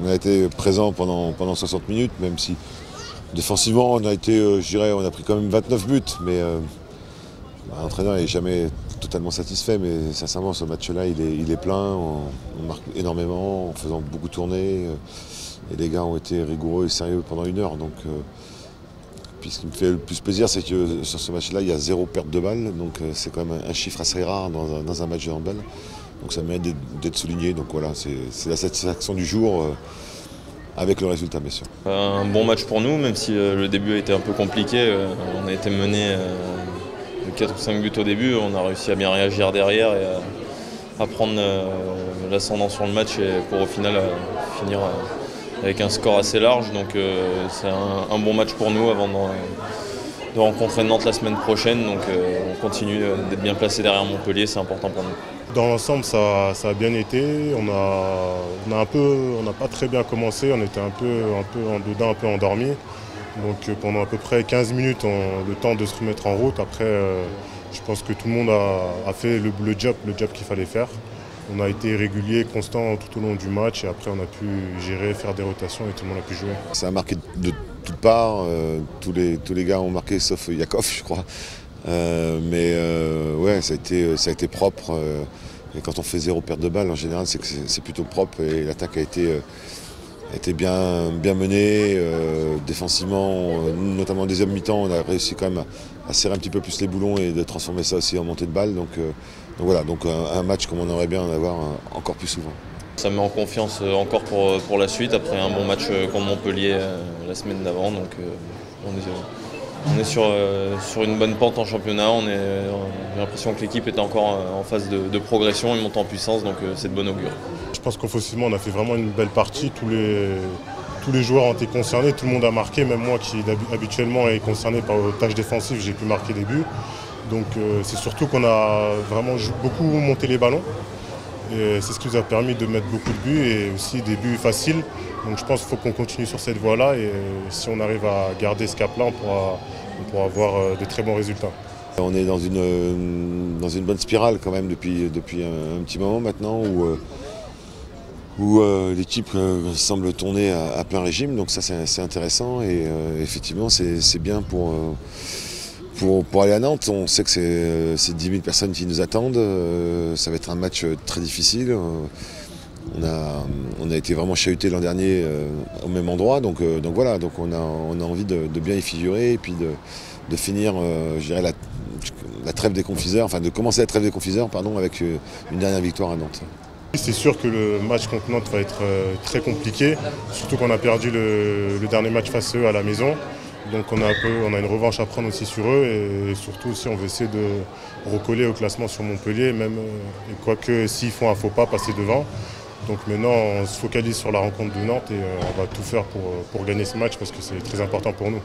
a été présent pendant 60 minutes, même si défensivement on a été, je dirais, on a pris quand même 29 buts, mais l'entraîneur n'est jamais totalement satisfait, mais sincèrement ce match-là il est plein, on marque énormément en faisant beaucoup tourner, et les gars ont été rigoureux et sérieux pendant 1 heure. Donc, puis ce qui me fait le plus plaisir, c'est que sur ce match-là, il y a 0 perte de balle, donc c'est quand même un chiffre assez rare dans un match de handball. Donc ça mérite d'être souligné, donc voilà, c'est la satisfaction du jour, avec le résultat bien sûr. Un bon match pour nous, même si le début a été un peu compliqué. On a été mené de 4 ou 5 buts au début, on a réussi à bien réagir derrière et à prendre l'ascendant sur le match et pour au final finir avec un score assez large. Donc c'est un bon match pour nous avant de rencontrer Nantes la semaine prochaine. Donc on continue d'être bien placé derrière Montpellier, c'est important pour nous. Dans l'ensemble, ça a bien été. On n'a pas très bien commencé, on était un peu en dedans, un peu endormi. Donc pendant à peu près 15 minutes, le temps de se remettre en route. Après, je pense que tout le monde a fait le job qu'il fallait faire. On a été régulier, constant tout au long du match et après on a pu gérer, faire des rotations et tout le monde a pu jouer. Ça a marqué de toutes parts, tous les gars ont marqué sauf Yakov je crois. Ouais, ça a été propre. Et quand on fait 0 perte de balle, en général, c'est que c'est plutôt propre et l'attaque a été bien menée. Défensivement, notamment en deuxième mi-temps, on a réussi quand même à serrer un petit peu plus les boulons et de transformer ça aussi en montée de balle. Donc voilà, donc un match comme on aimerait bien en avoir encore plus souvent. Ça me met en confiance encore pour la suite, après un bon match contre Montpellier la semaine d'avant. Donc on est sur une bonne pente en championnat. J'ai l'impression que l'équipe est encore en phase de progression et monte en puissance, donc c'est de bon augure. Je pense qu'offensivement, on a fait vraiment une belle partie. Tous les joueurs ont été concernés, tout le monde a marqué. Même moi qui habituellement est concerné par les tâches défensives, j'ai pu marquer des buts. Donc c'est surtout qu'on a vraiment beaucoup monté les ballons. Et c'est ce qui nous a permis de mettre beaucoup de buts et aussi des buts faciles. Donc je pense qu'il faut qu'on continue sur cette voie-là et si on arrive à garder ce cap-là, on pourra avoir de très bons résultats. On est dans une bonne spirale quand même depuis un petit moment maintenant où l'équipe semble tourner à plein régime. Donc ça c'est intéressant et effectivement c'est bien pour aller à Nantes. On sait que c'est 10 000 personnes qui nous attendent. Ça va être un match très difficile. On a été vraiment chahuté l'an dernier au même endroit. Donc voilà, donc on a envie de bien y figurer et puis de finir, je dirais, la trêve des confiseurs, enfin de commencer la trêve des confiseurs, pardon, avec une dernière victoire à Nantes. C'est sûr que le match contre Nantes va être très compliqué, surtout qu'on a perdu le dernier match face à eux à la maison. Donc on a une revanche à prendre aussi sur eux et surtout aussi on veut essayer de recoller au classement sur Montpellier, même quoique s'ils font un faux pas, passer devant. Donc maintenant on se focalise sur la rencontre de Nantes et on va tout faire pour gagner ce match parce que c'est très important pour nous.